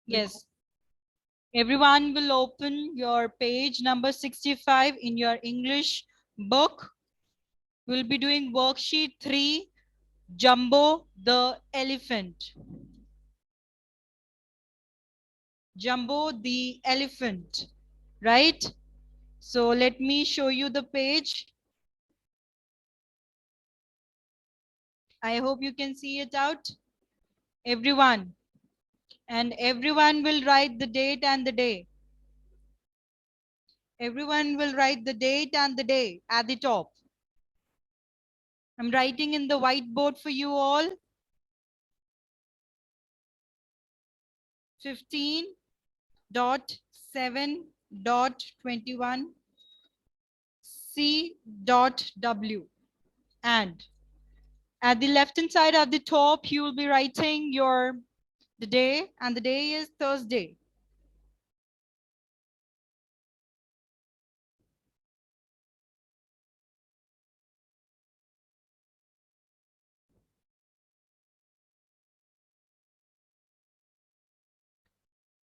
Yes. Everyone will open your page number 65 in your English book. We'll be doing worksheet 3, Jumbo the elephant. Jumbo the elephant, right? So let me show you the page. I hope you can see it out. Everyone. And everyone will write the date and the day. Everyone will write the date and the day at the top. I'm writing in the whiteboard for you all. 15.7.21 C.W. And at the left hand side at the top, you will be writing the day, and the day is Thursday.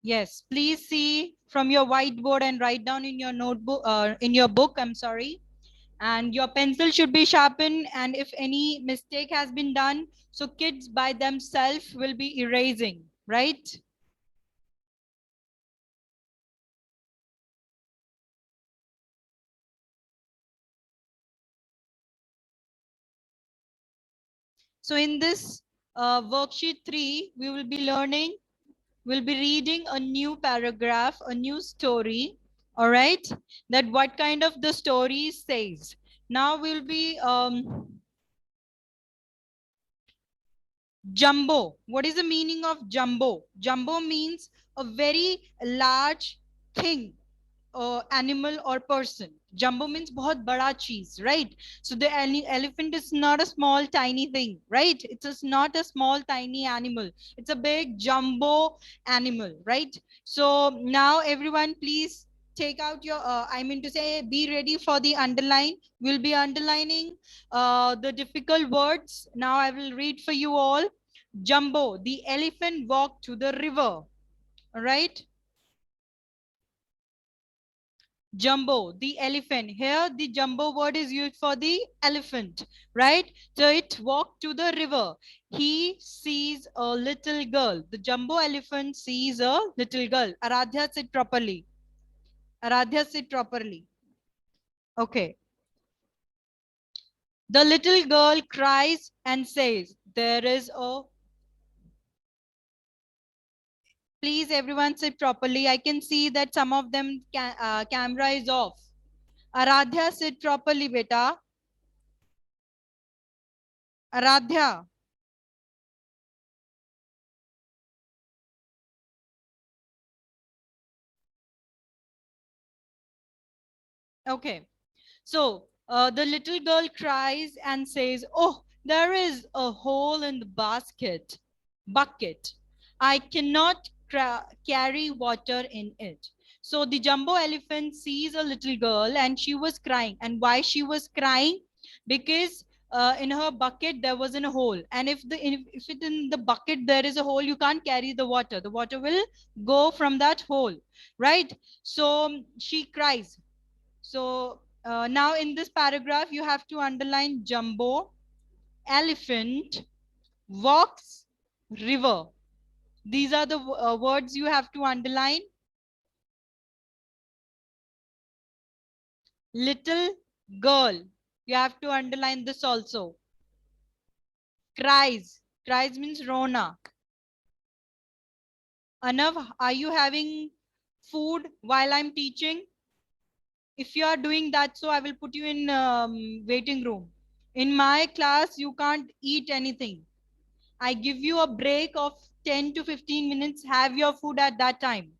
Yes, please see from your whiteboard and write down in your notebook, in your book, I'm sorry. And your pencil should be sharpened, and if any mistake has been done, so kids by themselves will be erasing, right? So in this worksheet 3, we will be reading a new paragraph, a new story, all right? That what kind of the story says. Now we'll be Jumbo. What is the meaning of jumbo? Jumbo means a very large thing, animal or person. Jumbo means बहुत बड़ा चीज, right? So the elephant is not a small tiny thing, right? It's not a small tiny animal. It's a big jumbo animal, right? So now everyone please take out your, I mean to say, be ready for the underline. We'll be underlining the difficult words. Now I will read for you all. Jumbo, the elephant walked to the river, all right? Jumbo, the elephant. Here the jumbo word is used for the elephant, right? So it walked to the river. He sees a little girl. The jumbo elephant sees a little girl. Aradhya, sit properly. Aradhya, sit properly. Okay. The little girl cries and says, there is a... Please everyone sit properly. I can see that some of them camera is off. Aradhya, sit properly, beta. Aradhya. Okay. So the little girl cries and says, oh, there is a hole in the bucket. I cannot carry water in it. So the jumbo elephant sees a little girl and she was crying. And why she was crying? Because in her bucket there was a hole, and if it in the bucket there is a hole, you can't carry the water will go from that hole, right? So she cries. So now in this paragraph, you have to underline jumbo, elephant, walks, river. These are the words you have to underline. Little girl. You have to underline this also. Cries. Cries means Rona. Anav, are you having food while I'm teaching? If you are doing that, so I will put you in waiting room. In my class, you can't eat anything. I give you a break of 10 to 15 minutes. Have your food at that time.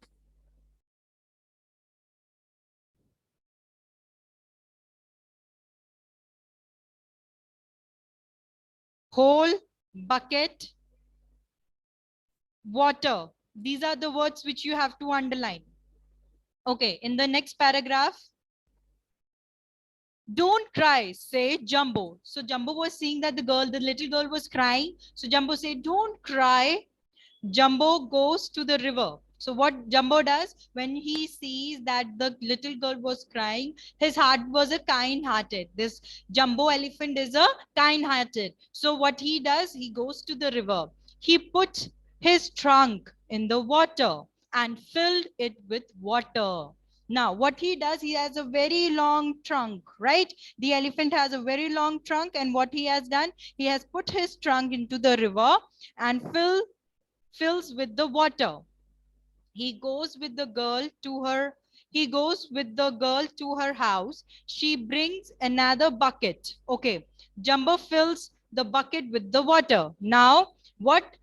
Whole, bucket, water. These are the words which you have to underline. Okay, in the next paragraph, don't cry, say Jumbo. So Jumbo was seeing that the little girl was crying. So Jumbo said, don't cry. Jumbo goes to the river. So what Jumbo does when he sees that the little girl was crying, his heart was a kind-hearted. This Jumbo elephant is a kind-hearted. So what he does, he goes to the river. He put his trunk in the water and filled it with water. Now, what he does, he has a very long trunk, right? The elephant has a very long trunk, and what he has done, he has put his trunk into the river and fills with the water. He goes with the girl to her he goes with the girl to her house. She brings another bucket. Okay, Jumbo fills the bucket with the water. Now what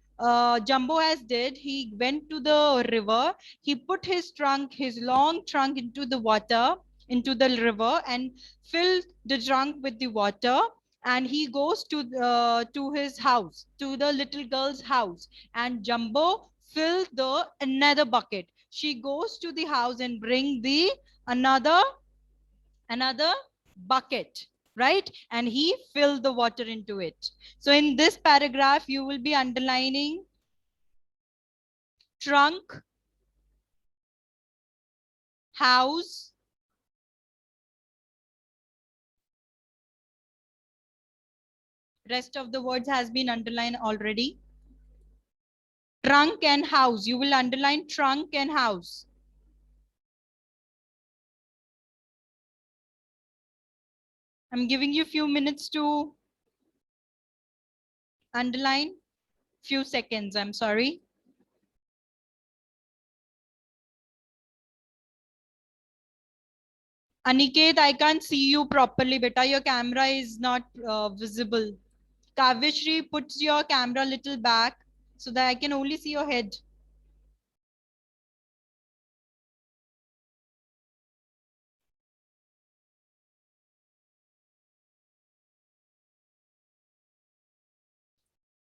Jumbo has did, he went to the river, he put his long trunk into the water, into the river, and filled the trunk with the water, and he goes to his house, to the little girl's house, and Jumbo fill the another bucket. She goes to the house and bring the another bucket, right? And he filled the water into it. So in this paragraph, you will be underlining trunk, house, rest of the words has been underlined already. Trunk and house, you will underline trunk and house. I'm giving you a few minutes to underline. Few seconds, I'm sorry. Aniket, I can't see you properly, beta. Your camera is not visible. Kavyashri, puts your camera a little back so that I can only see your head.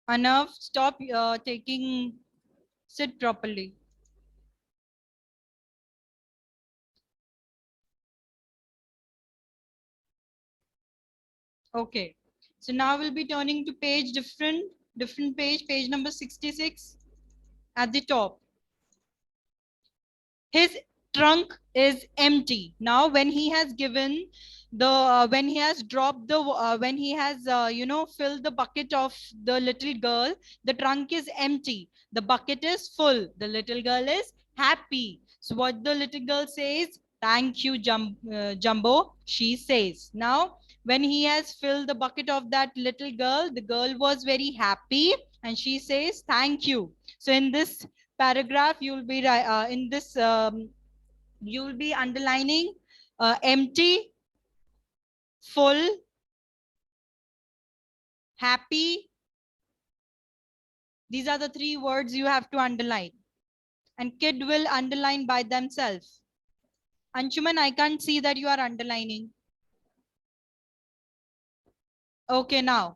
Anav, stop sit properly. Okay. So now we'll be turning to page different page number 66 at the top. His trunk is empty. Now when he has given the when he has dropped the when he has filled the bucket of the little girl, the trunk is empty, the bucket is full, the little girl is happy. So what the little girl says, thank you, Jumbo, she says. Now when he has filled the bucket of that little girl, the girl was very happy and she says thank you. So in this paragraph you'll be in this you'll be underlining empty, full, happy. These are the three words you have to underline, and kid will underline by themselves. Anshuman, I can't see that you are underlining. Okay, now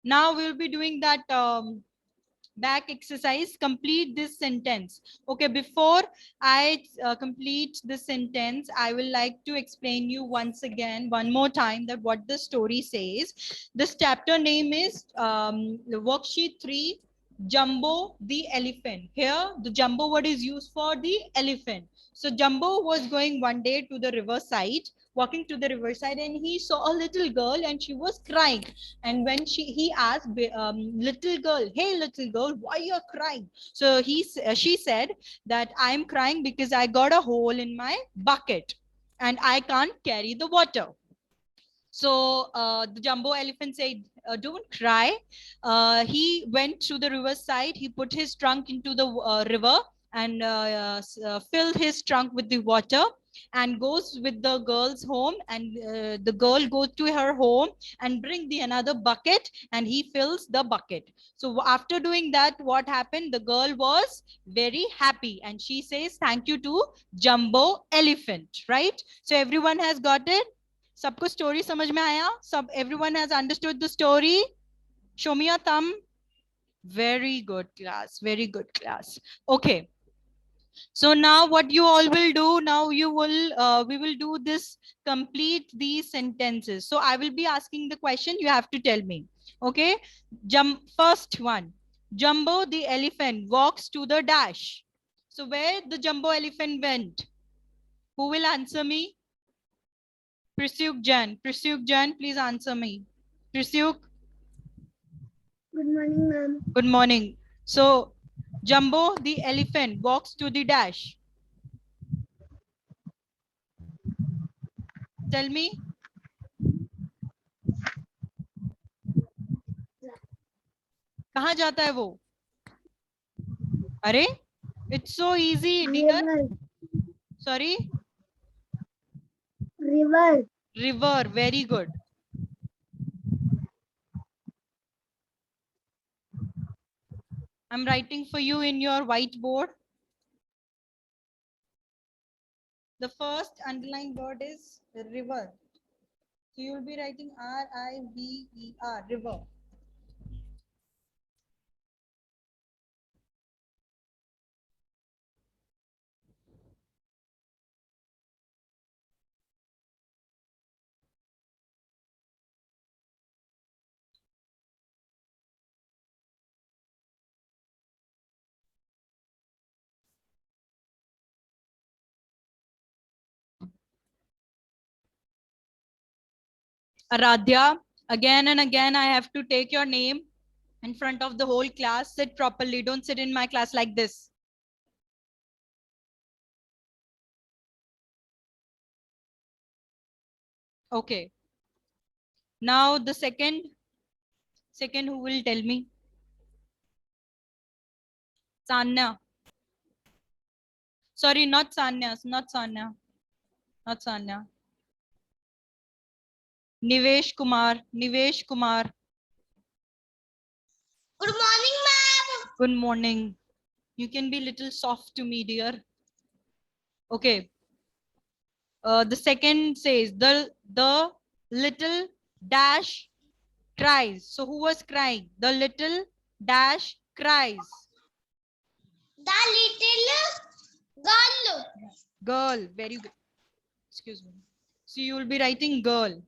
we'll be doing that back exercise. Complete this sentence. Okay, before I complete this sentence, I will like to explain you once again, one more time, that what the story says. This chapter name is worksheet 3, Jumbo the elephant. Here the Jumbo word is used for the elephant. So Jumbo was going one day to the riverside, walking to the riverside, and he saw a little girl and she was crying. And when he asked little girl, hey little girl, why you're crying? So she said that I'm crying because I got a hole in my bucket and I can't carry the water. So the Jumbo elephant said, don't cry. He went to the riverside. He put his trunk into the river and filled his trunk with the water and goes with the girl's home, and the girl goes to her home and bring the another bucket and he fills the bucket. So after doing that, what happened? The girl was very happy and she says thank you to Jumbo elephant, right? So everyone has got it. सबको story समझ में आया? सब everyone has understood the story? Show me your thumb. Very good class, very good class. Okay, so now what you all will do, now you will we will do this, complete these sentences. So I will be asking the question, you have to tell me. Okay, jump first one. Jumbo the elephant walks to the dash. So where the jumbo elephant went? Who will answer me? Prisyuk Jan. Prisyuk Jan, please answer me. Prisyuk. Good morning, ma'am. Good morning. So Jumbo the elephant walks to the dash. Tell me. कहाँ जाता है वो? अरे, it's so easy, dear. River. Sorry. River. River. Very good. I'm writing for you in your whiteboard. The first underlined word is river. So you will be writing R-I-V-E-R, river. Aradhya, again and again I have to take your name in front of the whole class. Sit properly. Don't sit in my class like this. Okay. Now the second who will tell me? Sanya. Sorry, not Sanya. Not Sanya. Not Sanya. Nivesh Kumar. Nivesh Kumar. Good morning, ma'am. Good morning. You can be little soft to me, dear. Okay. The second says the little dash cries. So who was crying? The little dash cries. The little girl. Girl. Very good. Excuse me. So you will be writing girl.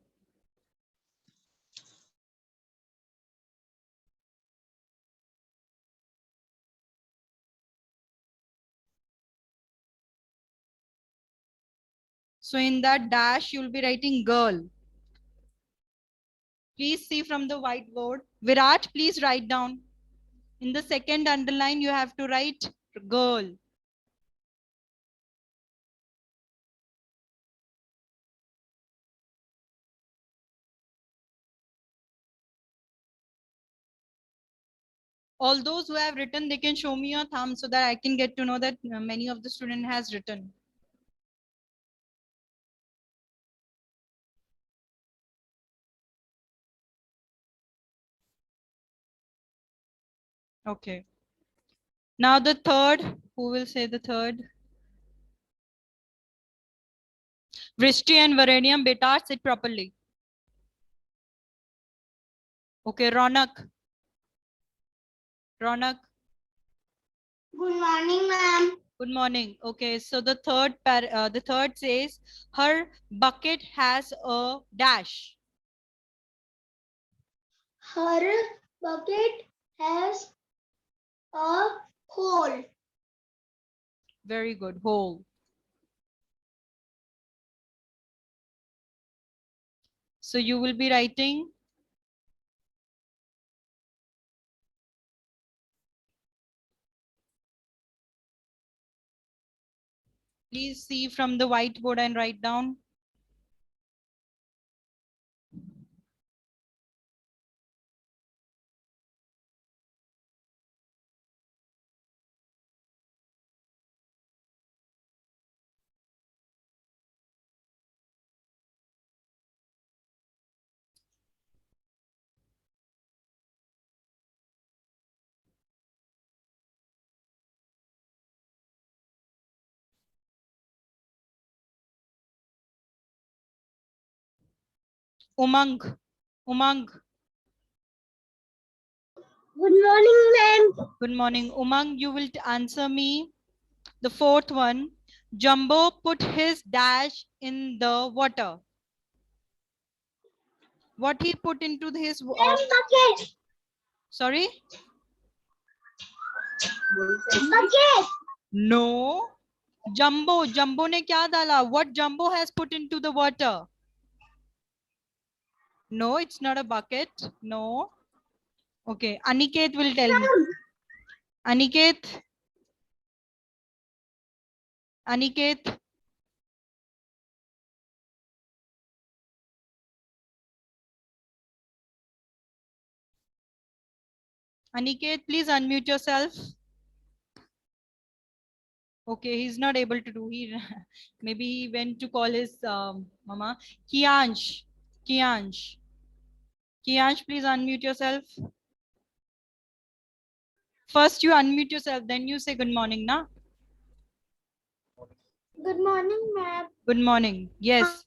So in that dash, you will be writing girl. Please see from the whiteboard. Virat, please write down. In the second underline, you have to write girl. All those who have written, they can show me your thumb so that I can get to know that many of the student has written. Okay. Now the third, who will say the third? Vrishti and Varanium, beta, sit properly. Okay, Ronak. Ronak. Good morning, ma'am. Good morning. Okay, so the third says her bucket has a dash. Her bucket has a hole. Very good. Hole. So you will be writing please see from the whiteboard and write down. Umang. Umang. Good morning, ma'am. Good morning. Umang, you will answer me. The fourth one. Jumbo put his dash in the water. What he put into his Bucket. sorry? Bucket. No. Jumbo. Jumbo ने क्या डाला? What Jumbo has put into the water? No, it's not a bucket. No. Okay. Aniket will tell me. Aniket. Aniket. Aniket, please unmute yourself. Okay, he's not able to do. He maybe he went to call his mama. Kiansh. Kiansh. Kiansh, please unmute yourself. First, you unmute yourself, then you say good morning, na? Good morning, ma'am. Good morning. Yes.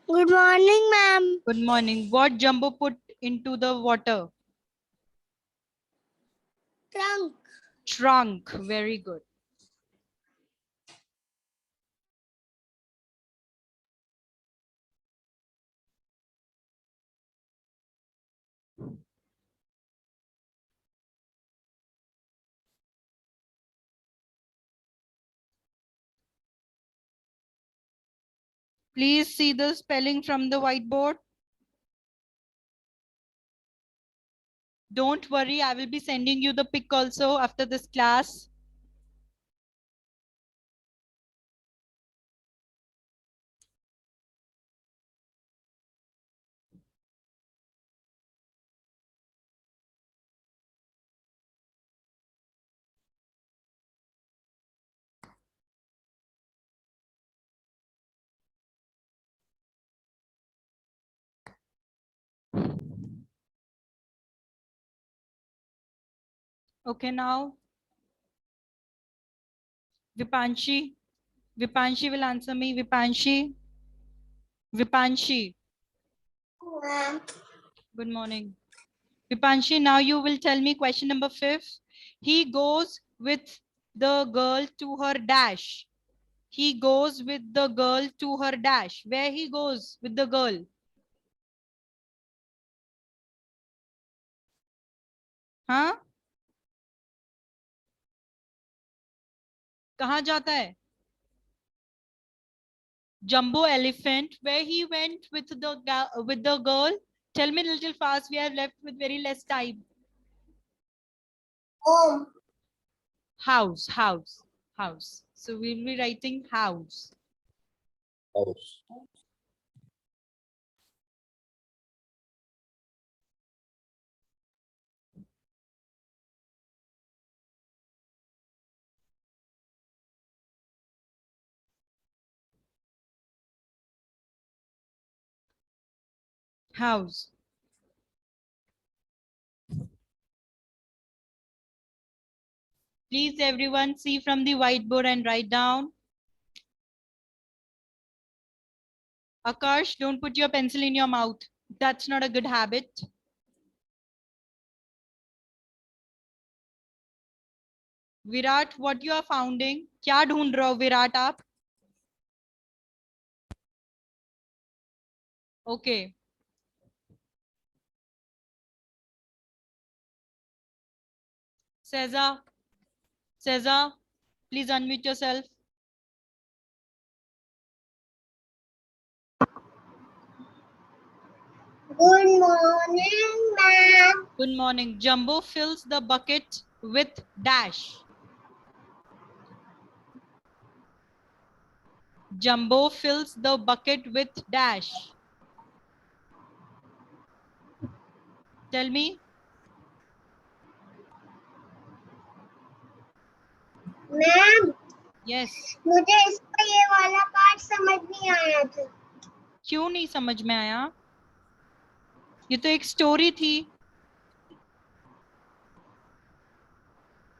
Good morning, ma'am. Good morning. What Jumbo put into the water? Trunk. Trunk. Very good. Please see the spelling from the whiteboard. Don't worry, I will be sending you the pic also after this class. Okay, now Vipanshi. Vipanshi will answer me. Vipanshi. Vipanshi. Ma'am. Good morning. Vipanshi, now you will tell me question number 5. He goes with the girl to her dash. He goes with the girl to her dash. Where he goes with the girl? हाँ? कहाँ जाता है? Jumbo elephant. Where he went with the girl? Tell me a little fast. We are left with very less time. Home. House, house, house. So we'll be writing house. House. House. Please everyone see from the whiteboard and write down. Akash, don't put your pencil in your mouth. That's not a good habit. Virat, what you are founding? क्या ढूंढ रहे हो विराट आप? Okay. Cesar, Cesar, please unmute yourself. Good morning, ma'am. Good morning. Jumbo fills the bucket with dash. Jumbo fills the bucket with dash. Tell me. Ma'am Yes. मुझे इसका ये वाला part समझ नहीं आया था. क्यों नहीं समझ में आया? ये तो एक स्टोरी थी.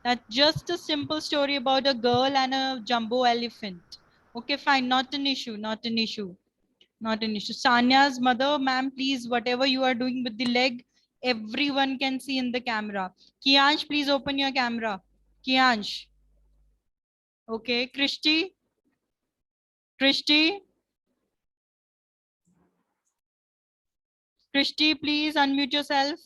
That's just a simple story about a girl and a jumbo elephant. Okay, fine. Not an issue. Not an issue. Not an issue. Sanya's mother, ma'am, please, whatever you are doing with the leg, everyone can see in the camera. Kiansh, please open your camera. Kiansh. Okay, Krishti. Krishti. Krishti, please unmute yourself.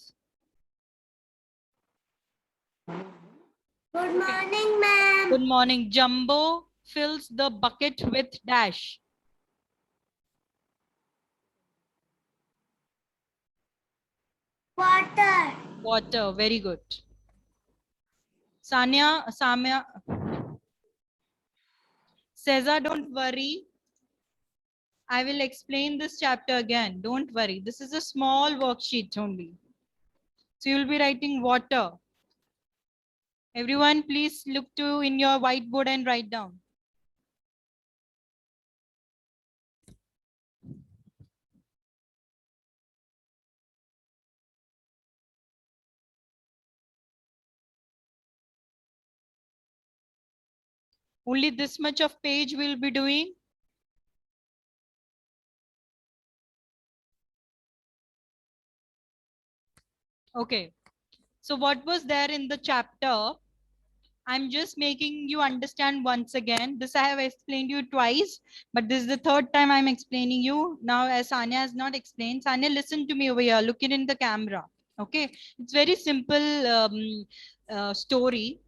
Good morning, ma'am. Good morning. Jumbo fills the bucket with dash. Water. Water. Very good. Samya, Cesar, don't worry. I will explain this chapter again. Don't worry. This is a small worksheet only. So you'll be writing water. Everyone, please look to in your whiteboard and write down. Only this much of page we'll be doing. Okay. So what was there in the chapter? I'm just making you understand once again. This I have explained you twice, but this is the third time I'm explaining you. Now, as Sanya has not explained, Sanya, listen to me over here. Look it in the camera. Okay. It's very simple story.